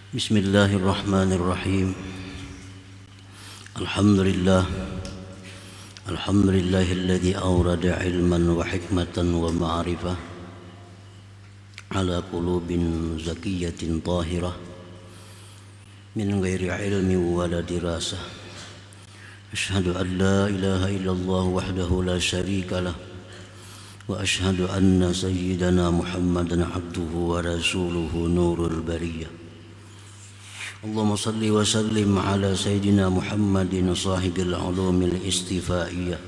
Bismillahirrahmanirrahim. Alhamdulillahilladzi awrada ilman wa hikmatan wa ma'rifah ala qulubin zakiyatin tahirah min ghairi ilmi wala dirasah. Asyhadu an la ilaha illallah wahdahu la syarika lah wa asyhadu anna sayyidana Muhammadan abduhu wa rasuluhu nurul bariyah. Allahumma salli wa sallim ala sayyidina Muhammadin sahibil ulumil istifaiyah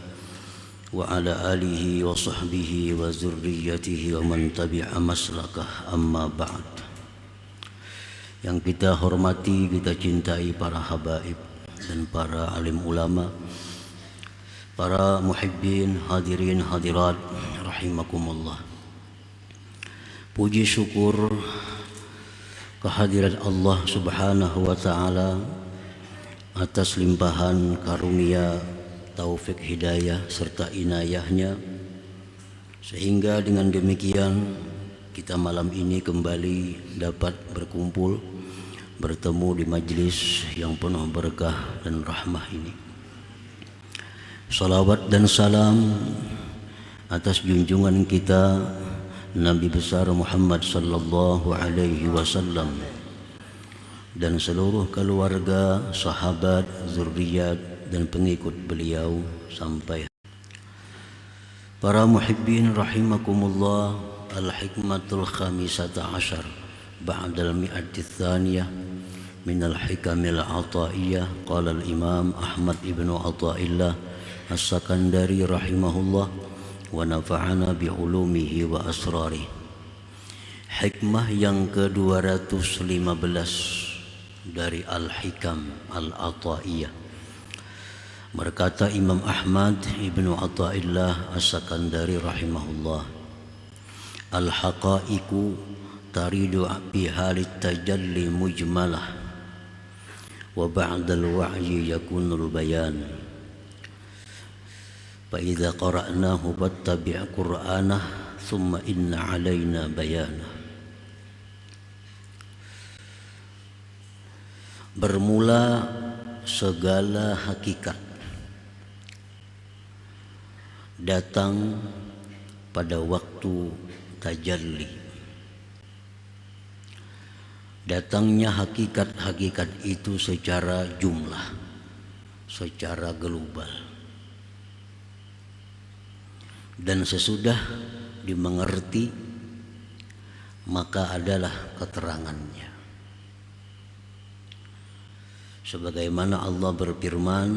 wa ala alihi wa sahbihi wa zurriyatihi wa man tabi'a maslakah, amma ba'd. Yang kita hormati, kita cintai para habaib dan para alim ulama, para muhibbin, hadirin hadirat rahimakumullah. Puji syukur kehadirat Allah subhanahu wa ta'ala atas limpahan karunia, taufik hidayah serta inayahnya, sehingga dengan demikian kita malam ini kembali dapat berkumpul, bertemu di majlis yang penuh berkah dan rahmah ini. Salawat dan salam atas junjungan kita Nabi besar Muhammad sallallahu alaihi wasallam dan seluruh keluarga, sahabat, zuriat dan pengikut beliau sampai. Para muhibbin rahimakumullah, al-hikmatul khamisata asyar ba'dal mi'ati tsaniyah min al-hikamil ataiyah. Qala al-imam Ahmad ibnu Athaillah as-Sakandari rahimahullah wa nafa'ana bi'ulumihi wa asrarih. Hikmah yang ke-215 dari Al-Hikam Al-Ataiyah. Berkata Imam Ahmad ibnu Athaillah as-Sakandari rahimahullah, al-haqaiqu taridu bihalit tajalli mujmalah wa ba'dal wa'yi yakunul bayan. فإذا قرأناه فاتبع قرآنه ثم إن علينا بيانه. Bermula segala hakikat datang pada waktu tajalli. Datangnya hakikat-hakikat itu secara jumlah, secara global, dan sesudah dimengerti maka adalah keterangannya. Sebagaimana Allah berfirman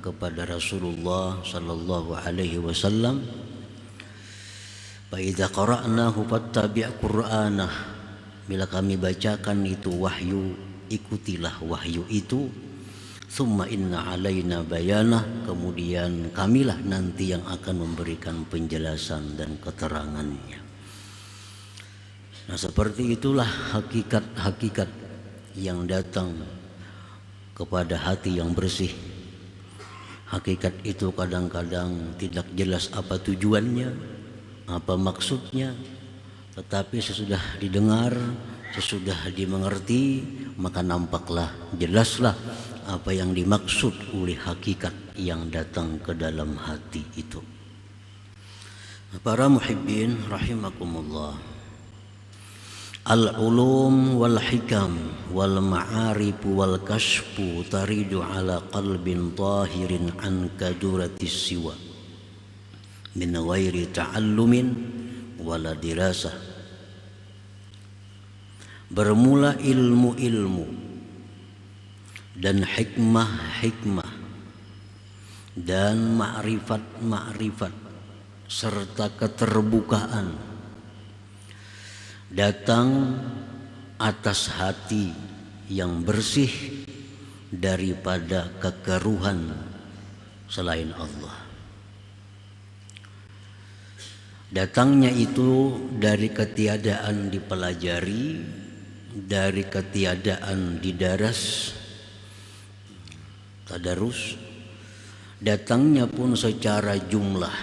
kepada Rasulullah sallallahu alaihi wasallam, "Fa idza qara'nahu fattabi' qur'anah." Bila kami bacakan itu wahyu, ikutilah wahyu itu. Summa inna alaina bayanah, kemudian kamilah nanti yang akan memberikan penjelasan dan keterangannya. Nah, seperti itulah hakikat-hakikat yang datang kepada hati yang bersih. Hakikat itu kadang-kadang tidak jelas apa tujuannya, apa maksudnya, tetapi sesudah didengar, sesudah dimengerti, maka nampaklah, jelaslah apa yang dimaksud oleh hakikat yang datang ke dalam hati itu. Para muhibbin rahimakumullah, al-ulum wal hikam wal ma'arif wal kashfu taridu ala qalbin tahirin an kaduratis siwa min ghairi ta'allumin wala dirasah. Bermula ilmu-ilmu dan hikmah-hikmah dan ma'rifat-ma'rifat serta keterbukaan datang atas hati yang bersih daripada kekeruhan selain Allah. Datangnya itu dari ketiadaan dipelajari, dari ketiadaan didaras, tadarus. Datangnya pun secara jumlah,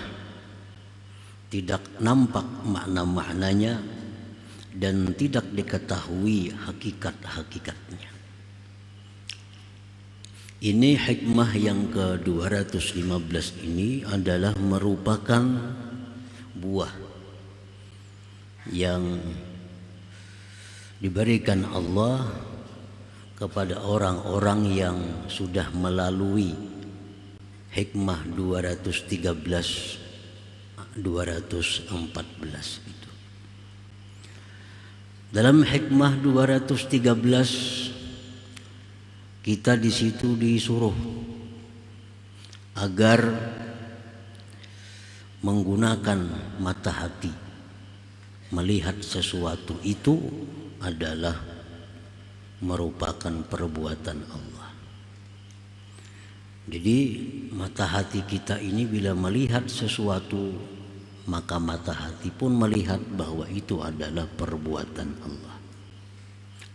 tidak nampak makna-maknanya, dan tidak diketahui hakikat-hakikatnya. Ini hikmah yang ke-215 ini adalah merupakan buah yang diberikan Allah kepada orang-orang yang sudah melalui hikmah 213 214 itu. Dalam hikmah 213 kita di situ disuruh agar menggunakan mata hati, melihat sesuatu itu adalah merupakan perbuatan Allah. Jadi mata hati kita ini bila melihat sesuatu, maka mata hati pun melihat bahwa itu adalah perbuatan Allah.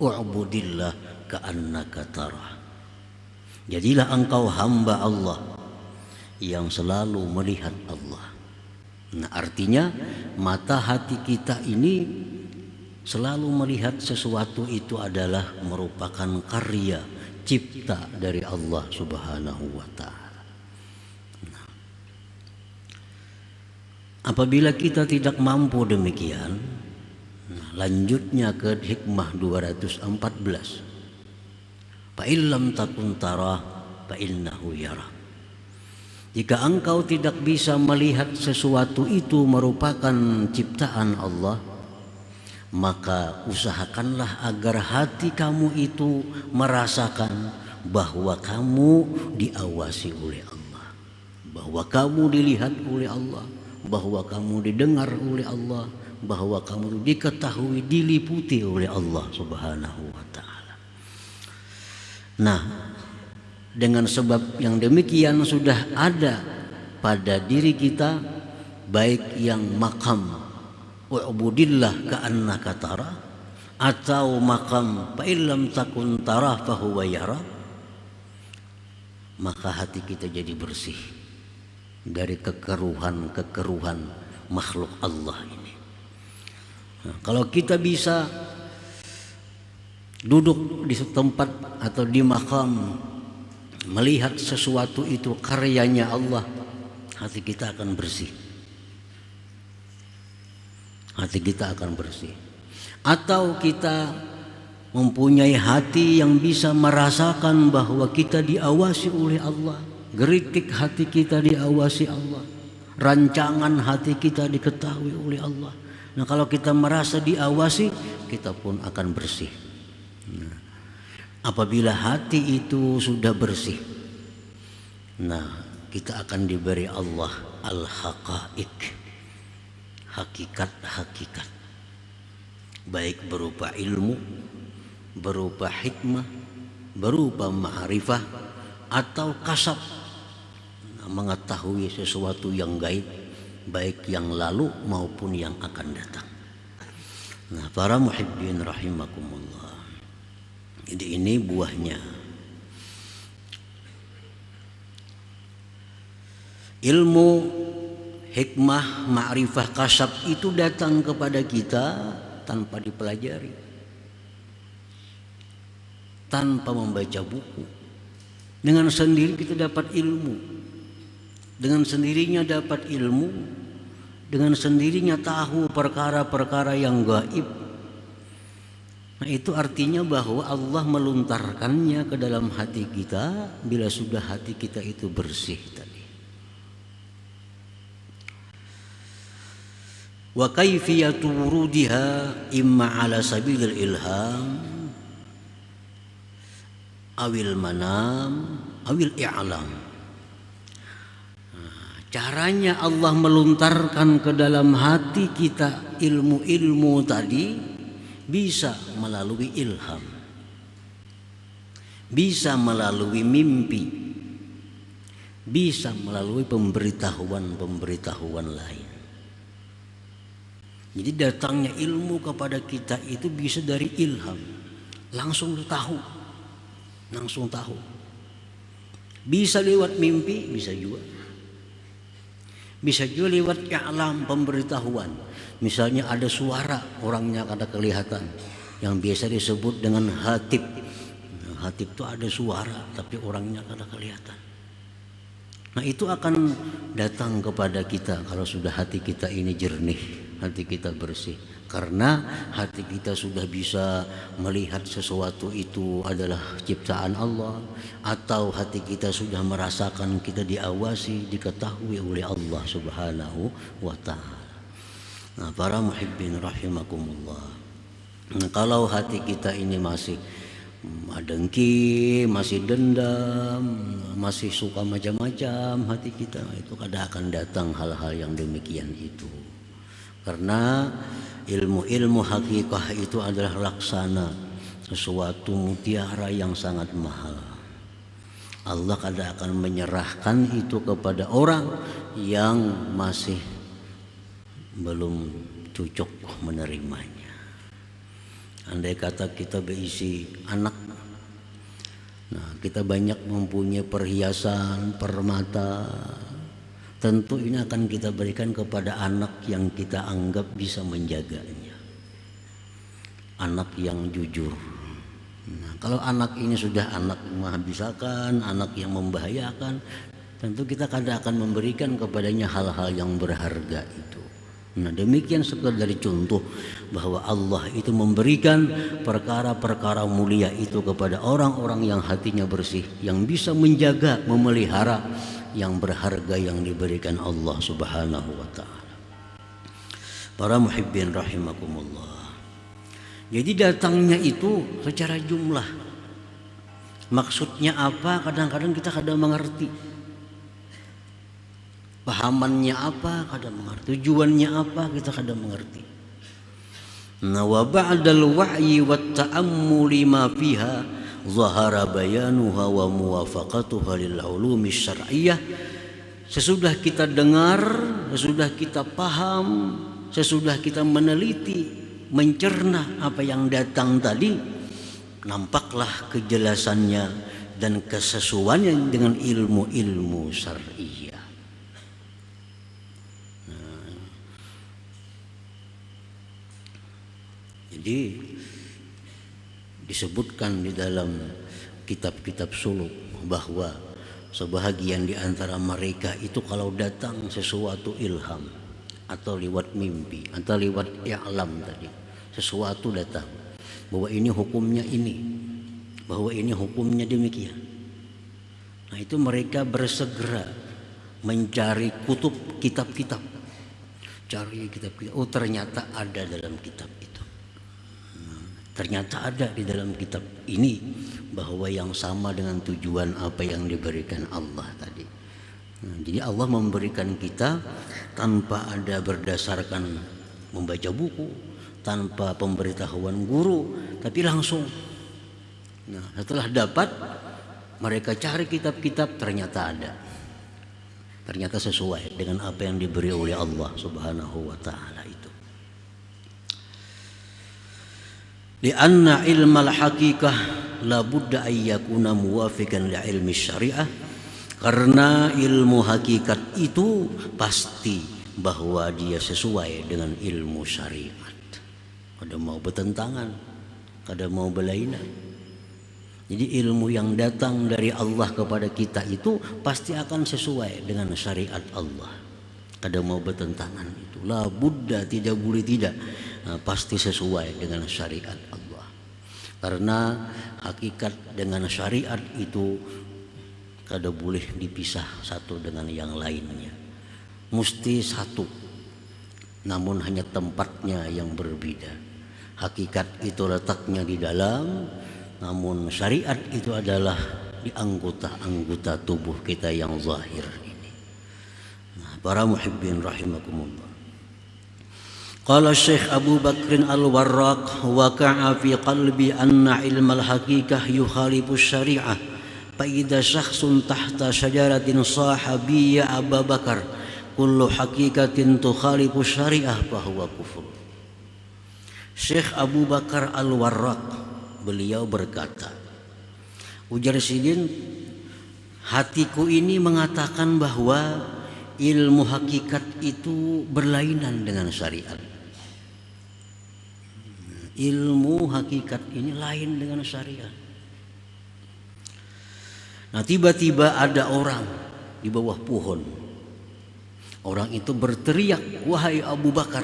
U'budillah ka'annaka tarah. Jadilah engkau hamba Allah yang selalu melihat Allah. Nah, artinya mata hati kita ini selalu melihat sesuatu itu adalah merupakan karya cipta dari Allah Subhanahu wa ta'ala. Nah, apabila kita tidak mampu demikian, lanjutnya ke hikmah 214. Fa illam takun tarah fa innahu yara. Jika engkau tidak bisa melihat sesuatu itu merupakan ciptaan Allah, maka usahakanlah agar hati kamu itu merasakan bahwa kamu diawasi oleh Allah, bahwa kamu dilihat oleh Allah, bahwa kamu didengar oleh Allah, bahwa kamu diketahui, diliputi oleh Allah Subhanahu wa ta'ala. Nah, dengan sebab yang demikian sudah ada pada diri kita, baik yang makam wa'budillah ka'annaka tarah atau makam fa illam takun tarah fa huwa yara, maka hati kita jadi bersih dari kekeruhan makhluk Allah ini. Nah, kalau kita bisa duduk di tempat atau di makam melihat sesuatu itu karyanya Allah, hati kita akan bersih. Hati kita akan bersih. Atau kita mempunyai hati yang bisa merasakan bahwa kita diawasi oleh Allah, geritik hati kita diawasi Allah, rancangan hati kita diketahui oleh Allah. Nah, kalau kita merasa diawasi, kita pun akan bersih. Nah, apabila hati itu sudah bersih, nah kita akan diberi Allah al-haqaiq, hakikat-hakikat, baik berupa ilmu, berupa hikmah, berupa ma'rifah atau kasab, nah, mengetahui sesuatu yang gaib, baik yang lalu maupun yang akan datang. Nah, para muhibbin rahimakumullah, jadi ini buahnya. Ilmu, hikmah, ma'rifah, kasab itu datang kepada kita tanpa dipelajari, tanpa membaca buku. Dengan sendiri kita dapat ilmu, dengan sendirinya dapat ilmu, dengan sendirinya tahu perkara-perkara yang gaib. Nah, itu artinya bahwa Allah meluntarkannya ke dalam hati kita bila sudah hati kita itu bersih tadi. Wa kaifiyatu wurudiha imma ala sabilil ilham awil manam awil i'lam. Caranya Allah meluntarkan ke dalam hati kita ilmu-ilmu tadi bisa melalui ilham, bisa melalui mimpi, bisa melalui pemberitahuan-pemberitahuan lain. Jadi datangnya ilmu kepada kita itu bisa dari ilham, langsung tahu, langsung tahu. Bisa lewat mimpi, bisa juga. Bisa juga lewat i'lam, pemberitahuan. Misalnya ada suara, orangnya kada kelihatan, yang biasa disebut dengan hatib. Hatib itu ada suara tapi orangnya kada kelihatan. Nah itu akan datang kepada kita kalau sudah hati kita ini jernih, hati kita bersih. Karena hati kita sudah bisa melihat sesuatu itu adalah ciptaan Allah, atau hati kita sudah merasakan kita diawasi, diketahui oleh Allah Subhanahu wa ta'ala. Nah para muhibbin rahimakumullah, nah, kalau hati kita ini masih dengki, masih dendam, masih suka macam-macam hati kita, itu kadang akan datang hal-hal yang demikian itu. Karena ilmu hakikah itu adalah laksana, sesuatu mutiara yang sangat mahal. Allah kadang akan menyerahkan itu kepada orang yang masih belum cocok menerimanya. Andai kata kita berisi anak, nah kita banyak mempunyai perhiasan, permata, tentu ini akan kita berikan kepada anak yang kita anggap bisa menjaganya, anak yang jujur. Nah, kalau anak ini sudah anak menghabiskan, anak yang membahayakan, tentu kita kadang akan memberikan kepadanya hal-hal yang berharga itu. Nah demikian sekedar contoh bahwa Allah itu memberikan perkara-perkara mulia itu kepada orang-orang yang hatinya bersih, yang bisa menjaga, memelihara yang berharga yang diberikan Allah Subhanahu wa ta'ala. Para muhibbin rahimakumullah, jadi datangnya itu secara jumlah. Maksudnya apa? Kadang-kadang kita kadang mengerti. Pahamannya apa? Kadang mengerti. Tujuannya apa? Kita kadang mengerti. Nah wa ba'dal wa'yi wat ta'ammuli ma fiha zahara bayanuha wa muwafaqatuha lil ulumi syar'iyyah. Sesudah kita dengar, sesudah kita paham, sesudah kita meneliti, mencerna apa yang datang tadi, nampaklah kejelasannya dan kesesuaiannya dengan ilmu-ilmu syar'iyyah. Jadi disebutkan di dalam kitab-kitab suluk bahwa sebahagian di antara mereka itu kalau datang sesuatu ilham atau lewat mimpi atau lewat i'lam tadi, sesuatu datang bahwa ini hukumnya ini, bahwa ini hukumnya demikian. Nah itu mereka bersegera mencari kutub, kitab-kitab, cari kitab-kitab. Oh ternyata ada dalam kitab itu. Ternyata ada di dalam kitab ini bahwa yang sama dengan tujuan apa yang diberikan Allah tadi. Nah, jadi Allah memberikan kita tanpa ada berdasarkan membaca buku, tanpa pemberitahuan guru, tapi langsung. Nah, setelah dapat, mereka cari kitab-kitab, ternyata ada. Ternyata sesuai dengan apa yang diberi oleh Allah Subhanahu wa ta'ala itu. Lianna ilmal hakikah la budda ayyakuna muwafiqan li ilmi syariah, karena ilmu hakikat itu pasti bahwa dia sesuai dengan ilmu syariat. Kada mau bertentangan, kada mau berlainan. Jadi ilmu yang datang dari Allah kepada kita itu pasti akan sesuai dengan syariat Allah. Kada mau bertentangan itu. La budda, tidak boleh tidak. Nah, pasti sesuai dengan syariat Allah. Karena hakikat dengan syariat itu kada boleh dipisah satu dengan yang lainnya. Mesti satu. Namun hanya tempatnya yang berbeda. Hakikat itu letaknya di dalam, namun syariat itu adalah di anggota-anggota tubuh kita yang zahir ini. Nah, para muhibbin rahimakumullah. Qala Syekh Abu Bakr Al-Warraq, waqa'a fi qalbi anna ilmal haqiqah yukhalifu syari'ah. Fa idza syakhsun tahta syajaratin sahabiyya Abu Bakar, kullu haqiqatin tukhalifu syari'ah fa huwa kufur. Syekh Abu Bakar Al-Warraq beliau berkata, ujar sidin, hatiku ini mengatakan bahwa ilmu hakikat itu berlainan dengan syariat. Ilmu hakikat ini lain dengan syariat. Nah, tiba-tiba ada orang di bawah pohon. Orang itu berteriak, "Wahai Abu Bakar,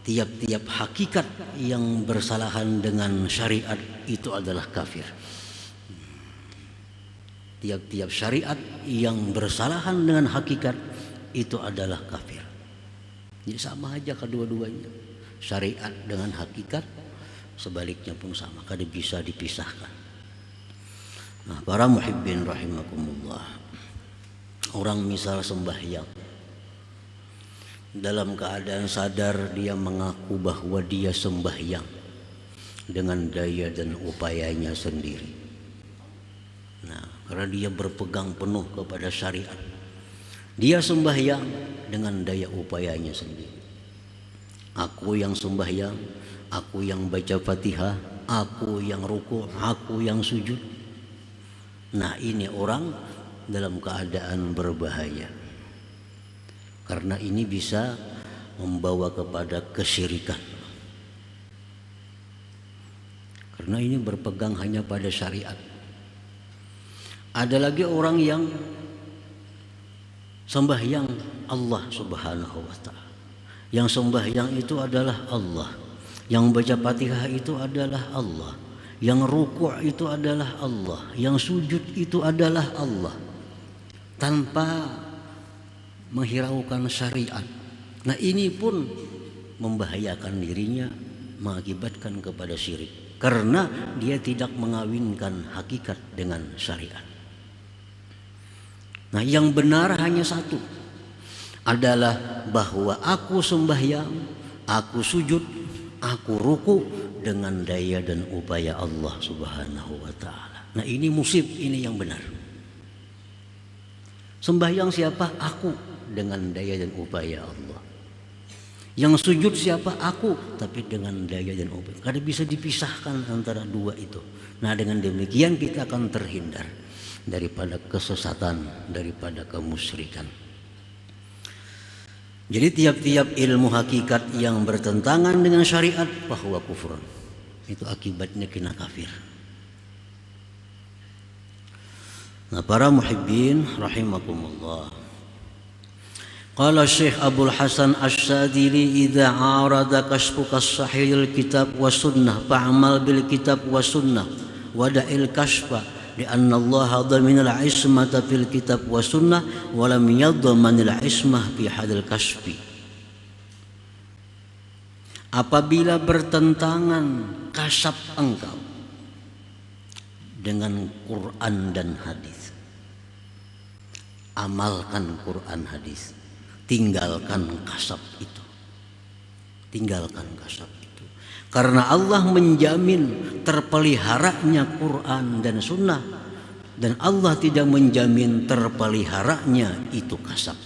tiap-tiap hakikat yang bersalahan dengan syariat itu adalah kafir." Tiap-tiap syariat yang bersalahan dengan hakikat itu adalah kafir. Jadi sama aja kedua-duanya. Syariat dengan hakikat sebaliknya pun sama, kada bisa dipisahkan. Nah, para muhibbin rahimakumullah, orang misal sembahyang dalam keadaan sadar dia mengaku bahwa dia sembahyang dengan daya dan upayanya sendiri. Nah, karena dia berpegang penuh kepada syariat, dia sembahyang dengan daya upayanya sendiri. Aku yang sembahyang, aku yang baca Fatihah, aku yang ruku', aku yang sujud. Nah, ini orang dalam keadaan berbahaya. Karena ini bisa membawa kepada kesyirikan. Karena ini berpegang hanya pada syariat. Ada lagi orang yang sembahyang Allah Subhanahu wa ta'ala. Yang sembahyang itu adalah Allah, yang baca Fatihah itu adalah Allah, yang rukuk itu adalah Allah, yang sujud itu adalah Allah, tanpa menghiraukan syariat. Nah, ini pun membahayakan dirinya, mengakibatkan kepada syirik, karena dia tidak mengawinkan hakikat dengan syariat. Nah, yang benar hanya satu, adalah bahwa aku sembahyang, aku sujud, aku ruku dengan daya dan upaya Allah Subhanahu wa ta'ala. Nah, ini musib, ini yang benar. Sembahyang siapa? Aku dengan daya dan upaya Allah. Yang sujud siapa? Aku, tapi dengan daya dan upaya. Kada bisa dipisahkan antara dua itu. Nah, dengan demikian kita akan terhindar daripada kesesatan, daripada kemusyrikan. Jadi tiap-tiap ilmu hakikat yang bertentangan dengan syariat bahwa kufur, itu akibatnya kena kafir. Nah, para muhibbin rahimakumullah, qala Syekh Abdul Hasan Asy-Syadzili, idza arada kasfuka sahihil kitab wa sunnah fa'amal bil kitab wa sunnah wada'il kasfa لأن الله ضمن العصمة في الكتاب والسنة ولم يضمن العصمة في حد الكشف. Apabila bertentangan kasab engkau dengan Quran dan hadis, amalkan Quran hadis, tinggalkan kasab itu, tinggalkan kasab itu. Karena Allah menjamin terpeliharanya Quran dan Sunnah, dan Allah tidak menjamin terpeliharanya itu kasab.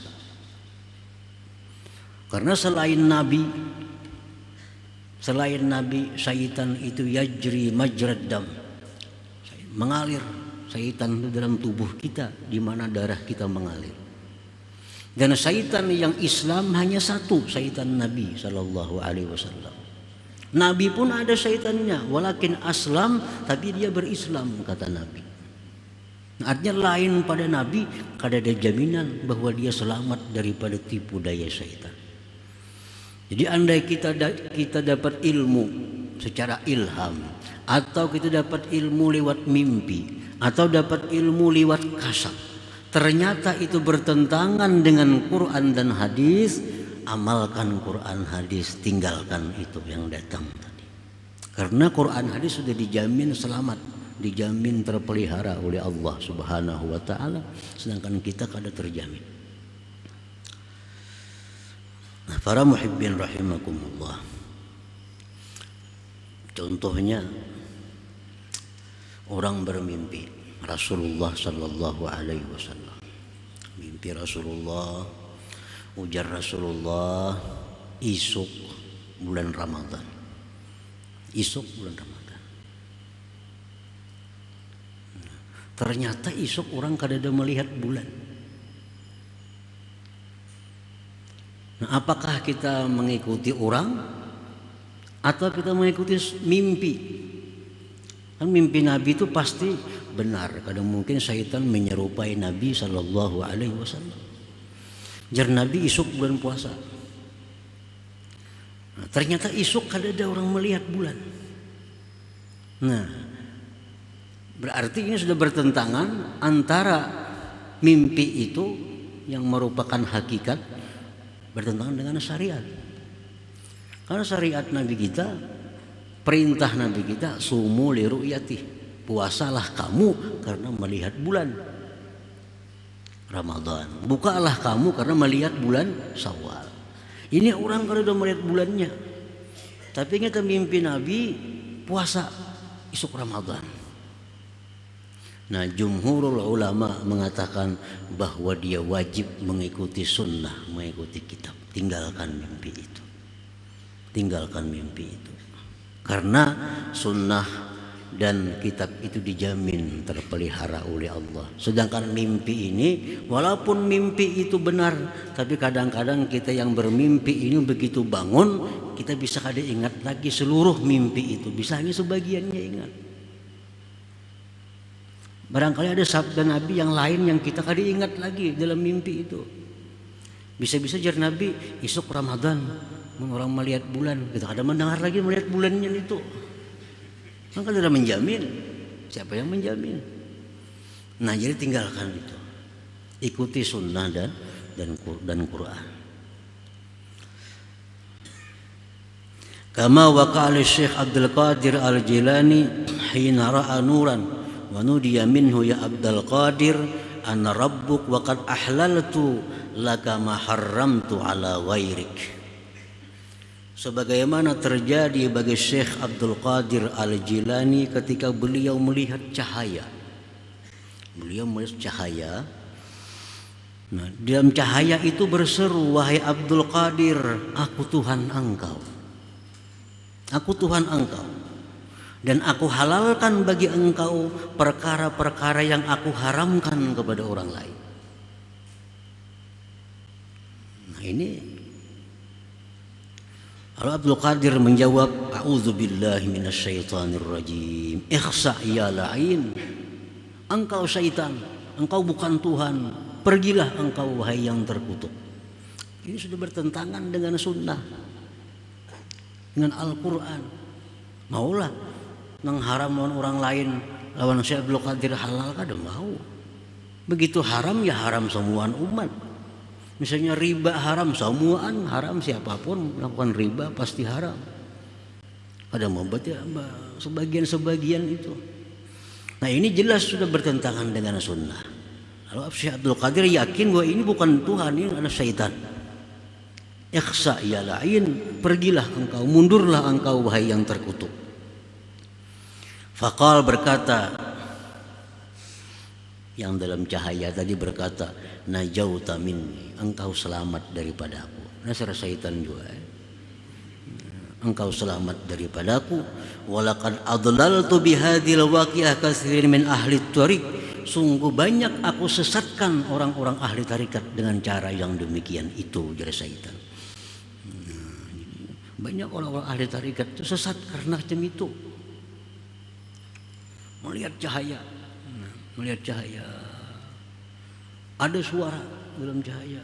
Karena selain Nabi, syaitan itu yajri majrad dam, mengalir syaitan itu dalam tubuh kita, di mana darah kita mengalir. Dan syaitan yang Islam hanya satu, syaitan Nabi Sallallahu Alaihi Wasallam. Nabi pun ada syaitannya, walakin aslam, tapi dia berislam, kata Nabi. Artinya lain pada Nabi, kada ada jaminan bahwa dia selamat daripada tipu daya syaitan. Jadi andai kita dapat ilmu secara ilham, atau kita dapat ilmu lewat mimpi, atau dapat ilmu lewat kasab, ternyata itu bertentangan dengan Quran dan hadis, amalkan Quran hadis, tinggalkan itu yang datang tadi. Karena Quran hadis sudah dijamin selamat, dijamin terpelihara oleh Allah Subhanahu wa ta'ala, sedangkan kita kada terjamin. Nah, para muhibbin rahimakumullah, contohnya orang bermimpi Rasulullah Sallallahu Alaihi Wasallam, mimpi Rasulullah, ujar Rasulullah, isuk bulan Ramadan, isuk bulan Ramadan. Ternyata isuk orang kada ada melihat bulan. Nah, apakah kita mengikuti orang atau kita mengikuti mimpi? Kan mimpi Nabi itu pasti benar. Kadang mungkin syaitan menyerupai Nabi Shallallahu Alaihi Wasallam. Jar Nabi isuk bulan puasa. Nah, ternyata isuk ada orang melihat bulan. Nah, berarti ini sudah bertentangan antara mimpi itu yang merupakan hakikat bertentangan dengan syariat. Karena syariat Nabi kita, perintah Nabi kita, sumu li ru'yati, puasalah kamu karena melihat bulan Ramadan, bukalah kamu karena melihat bulan Syawal. Ini orang kalau sudah melihat bulannya, tapi ingat mimpi Nabi puasa isuk Ramadan. Nah, jumhurul ulama mengatakan bahwa dia wajib mengikuti sunnah, mengikuti kitab. Tinggalkan mimpi itu. Tinggalkan mimpi itu. Karena sunnah dan kitab itu dijamin terpelihara oleh Allah. Sedangkan mimpi ini, walaupun mimpi itu benar, tapi kadang-kadang kita yang bermimpi ini begitu bangun, kita bisa kada ingat lagi seluruh mimpi itu. Bisa hanya sebagiannya ingat. Barangkali ada sabda Nabi yang lain yang kita kada ingat lagi dalam mimpi itu. Bisa-bisa jar Nabi isuk Ramadan orang melihat bulan, kita kada mendengar lagi melihat bulannya itu. Kan kada menjamin. Siapa yang menjamin? Nah, jadi tinggalkan itu. Ikuti sunnah dan Quran. Kama waqala Syekh Abdul Qadir Al-Jilani hina ra'a nuran wa nudiya minhu ya Abdul Qadir ana rabbuk wa qad ahlaltu laka ma harramtu ala ghairik. Sebagaimana terjadi bagi Syekh Abdul Qadir Al-Jilani ketika beliau melihat cahaya. Beliau melihat cahaya. Nah, dalam cahaya itu berseru, wahai Abdul Qadir, aku Tuhan engkau. Aku Tuhan engkau. Dan aku halalkan bagi engkau perkara-perkara yang aku haramkan kepada orang lain. Nah, ini Abdul Qadir menjawab, a'udzubillahi minasyaitonir rajim. Ikhsa ya la'in. Engkau syaitan, engkau bukan Tuhan. Pergilah engkau wahai yang terkutuk. Ini sudah bertentangan dengan sunnah, dengan Al-Quran. Maulah mengharam orang lain lawan Syekh Abdul Qadir halal kada mau. Begitu haram ya haram semuaan umat. Misalnya riba haram, semuaan haram, siapapun melakukan riba pasti haram. Ada membuat ya sebagian-sebagian itu. Nah, ini jelas sudah bertentangan dengan sunnah. Lalu Syekh Abdul Qadir yakin bahwa ini bukan Tuhan, ini adalah syaitan. Ikhsa ya la'in, pergilah engkau, mundurlah engkau wahai yang terkutuk. Faqal berkata, yang dalam cahaya tadi berkata, najauta minni, engkau selamat daripada aku. Nasr syaitan juga. Engkau selamat daripadaku. Walaqad adlaltu bihadhil waqi'ah katsirin min ahli tariq. Sungguh banyak aku sesatkan orang-orang ahli tarikat dengan cara yang demikian itu, jar syaitan. Banyak orang-orang ahli tarikat itu sesat karena macam itu. Melihat cahaya, ada suara dalam cahaya.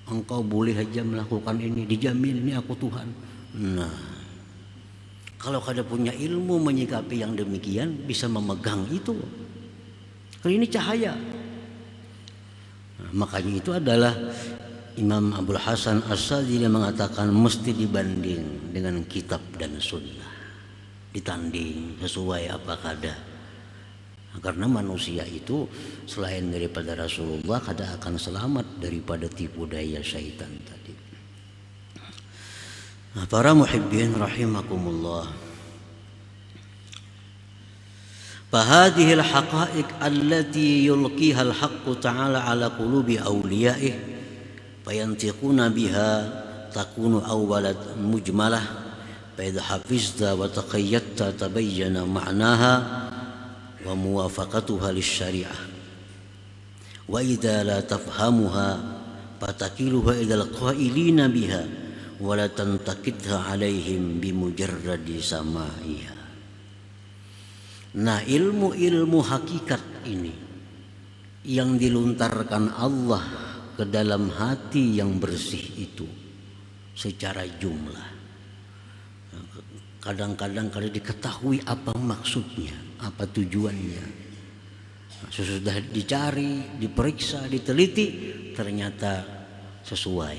Engkau boleh saja melakukan ini, dijamin ini aku Tuhan. Nah, kalau kada punya ilmu menyikapi yang demikian, bisa memegang itu. Karena ini cahaya. Nah, makanya itu adalah Imam Abdul Hasan As-Sadzili mengatakan mesti dibanding dengan kitab dan sunnah. Ditanding sesuai apa kada. Karena manusia itu selain daripada Rasulullah kada akan selamat daripada tipu daya syaitan tadi. Nah, para muhibbin rahimakumullah. Fahadhihi al-haqa'iq allati yulqiha al-haqqu ta'ala ala qulubi awliya'ih fayantiquna biha takunu awwalat mujmalah فإذا حفظت وتقيدت تبين معناها وموافقتها للشريعة وإذا لا تفهمها fatakiluha idal qailina biha wa la tantakidha alaihim bimujarradi samaiha. Nah, ilmu-ilmu hakikat ini yang dilontarkan Allah ke dalam hati yang bersih itu secara jumlah. Kadang-kadang kalau diketahui apa maksudnya, apa tujuannya, sesudah dicari, diperiksa, diteliti, ternyata sesuai.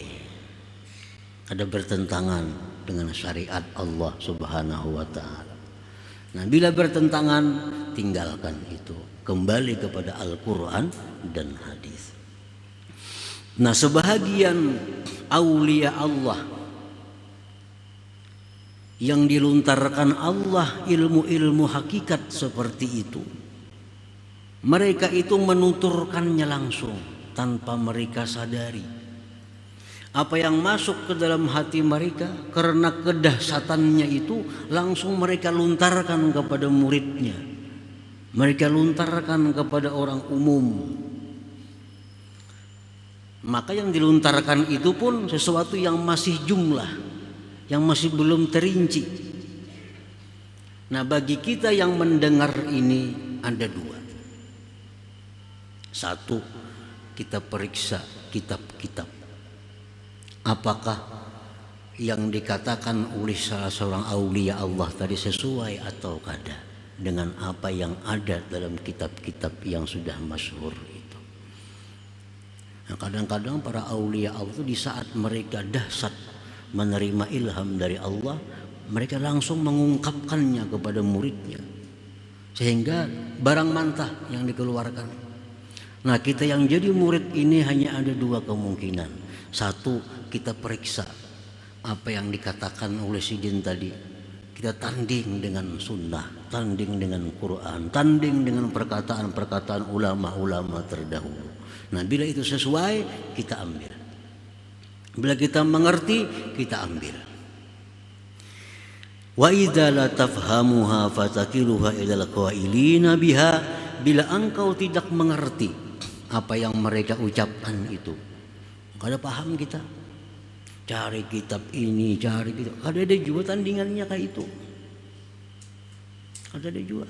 Ada bertentangan dengan syariat Allah Subhanahu wa ta'ala. Nah, bila bertentangan, tinggalkan itu. Kembali kepada Al-Quran dan hadis. Nah, sebahagian aulia Allah yang dilontarkan Allah ilmu-ilmu hakikat seperti itu, mereka itu menuturkannya langsung tanpa mereka sadari. Apa yang masuk ke dalam hati mereka karena kedahsyatannya itu langsung mereka lontarkan kepada muridnya, mereka lontarkan kepada orang umum. Maka yang dilontarkan itu pun sesuatu yang masih jumlah, yang masih belum terinci. Nah, bagi kita yang mendengar ini ada dua. Satu, kita periksa kitab-kitab. Apakah yang dikatakan oleh salah seorang aulia Allah tadi sesuai atau kada dengan apa yang ada dalam kitab-kitab yang sudah masyhur itu. Nah, kadang-kadang para aulia Allah itu di saat mereka dahsyat menerima ilham dari Allah, mereka langsung mengungkapkannya kepada muridnya, sehingga barang mantah yang dikeluarkan. Nah, kita yang jadi murid ini hanya ada dua kemungkinan. Satu, kita periksa apa yang dikatakan oleh Sidin tadi, kita tanding dengan sunnah, tanding dengan Quran, tanding dengan perkataan-perkataan ulama-ulama terdahulu. Nah, bila itu sesuai, kita ambil. Bila kita mengerti, kita ambil. Wa idza la tafhamuha fatakiluha ilal qailina biha. Bila engkau tidak mengerti apa yang mereka ucapkan itu, kada paham kita, cari kitab ini, cari kitab, kada ada juga tandingannya kayak itu, kada ada juga.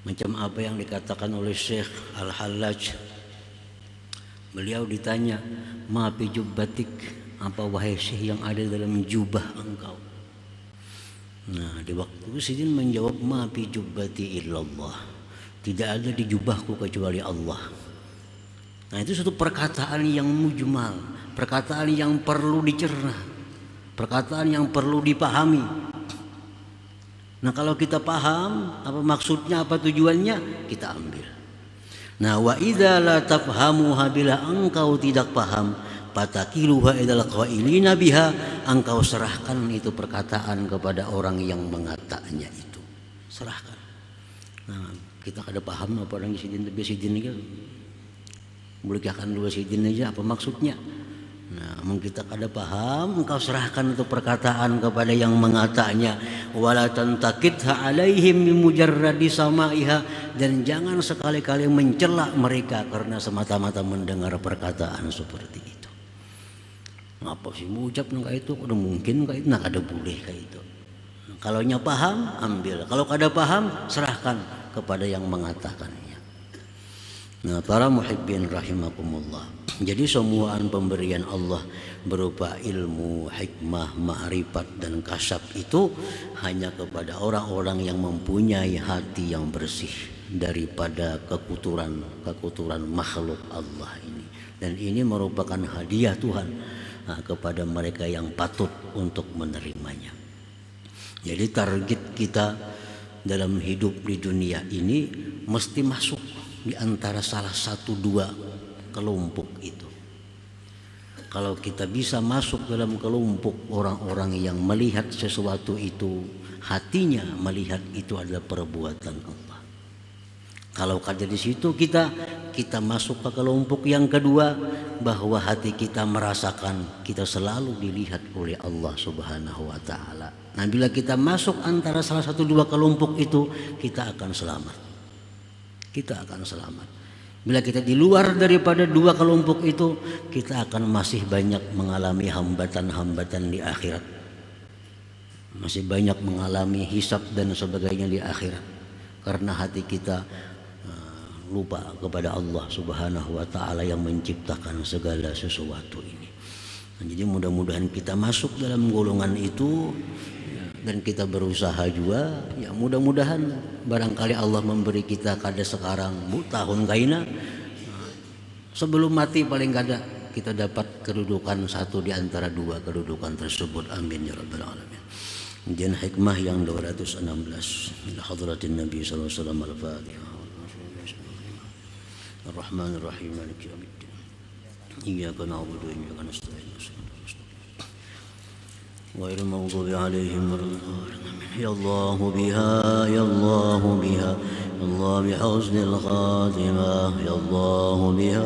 Macam apa yang dikatakan oleh Syekh Al-Hallaj. Beliau ditanya, ma fi jubbatik, apa wahai Syekh yang ada dalam jubah engkau? Nah, di waktu itu Sidin menjawab, ma fi jubbati illallah, tidak ada di jubahku kecuali Allah. Nah, itu satu perkataan yang mujmal, perkataan yang perlu dicerna, perkataan yang perlu dipahami. Nah, kalau kita paham apa maksudnya, apa tujuannya, kita ambil. Nah, wa idza la tafhamuha, bila engkau tidak paham, fatakiluha ilal qailina biha, engkau serahkan itu perkataan kepada orang yang mengatakannya itu. Serahkan. Nah, kita kada paham apa orang Sidin itu. Bolehkan dua Sidin aja apa maksudnya. Nah, kita kada paham, engkau serahkan itu perkataan kepada yang mengatakannya. Wala tantakidha alaihim bimujarradi samaiha, dan jangan sekali-kali mencela mereka karena semata-mata mendengar perkataan seperti itu. Apa sih mengucap nang itu? Udah mungkin kayak itu, nah kada boleh kayak itu. Kalau nya paham, ambil. Kalau kada paham, serahkan kepada yang mengatakannya. Nah, para muhibbin rahimakumullah. Jadi semua pemberian Allah berupa ilmu, hikmah, ma'rifat dan kasab itu hanya kepada orang-orang yang mempunyai hati yang bersih daripada kekuturan makhluk Allah ini. Dan ini merupakan hadiah Tuhan kepada mereka yang patut untuk menerimanya. Jadi target kita dalam hidup di dunia ini mesti masuk di antara salah satu dua kelompok itu. Kalau kita bisa masuk dalam kelompok orang-orang yang melihat sesuatu itu, hatinya melihat itu adalah perbuatan Allah. Kalau kada di situ kita masuk ke kelompok yang kedua, bahwa hati kita merasakan kita selalu dilihat oleh Allah Subhanahu wa taala. Nah, bila kita masuk antara salah satu dua kelompok itu, kita akan selamat. Kita akan selamat. Bila kita di luar daripada dua kelompok itu, kita akan masih banyak mengalami hambatan-hambatan di akhirat. Masih banyak mengalami hisab dan sebagainya di akhirat. Karena hati kita lupa kepada Allah Subhanahu wa taala yang menciptakan segala sesuatu ini. Nah, jadi mudah-mudahan kita masuk dalam golongan itu dan kita berusaha juga, ya mudah-mudahan barangkali Allah memberi kita kada sekarang tahun kaina, sebelum mati paling kada kita dapat kedudukan satu di antara dua kedudukan tersebut. Amin ya rabbal alamin. Kemudian hikmah yang 216 ila hadratin Nabi sallallahu alaihi wasallam. Al-Fatihah. Ar-Rahmanir Rahim Maliki Yaumiddin. Iyyaka na'budu wa iyyaka nasta'in. غير المغضوب عليهم ولا الضالين. يا الله بها يا الله بها يا الله بحسن الخاتمة يا الله بها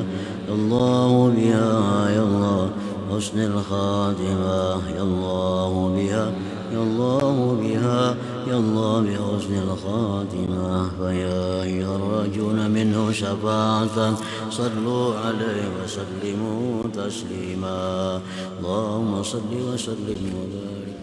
يا الله بها يا الله حسن الخاتمة يا الله بها يا الله بها يا الله بحسن الخاتمة فيا أيها الراجون منه شفاعة صلوا عليه وسلموا تسليما اللهم صل وسلم وبارك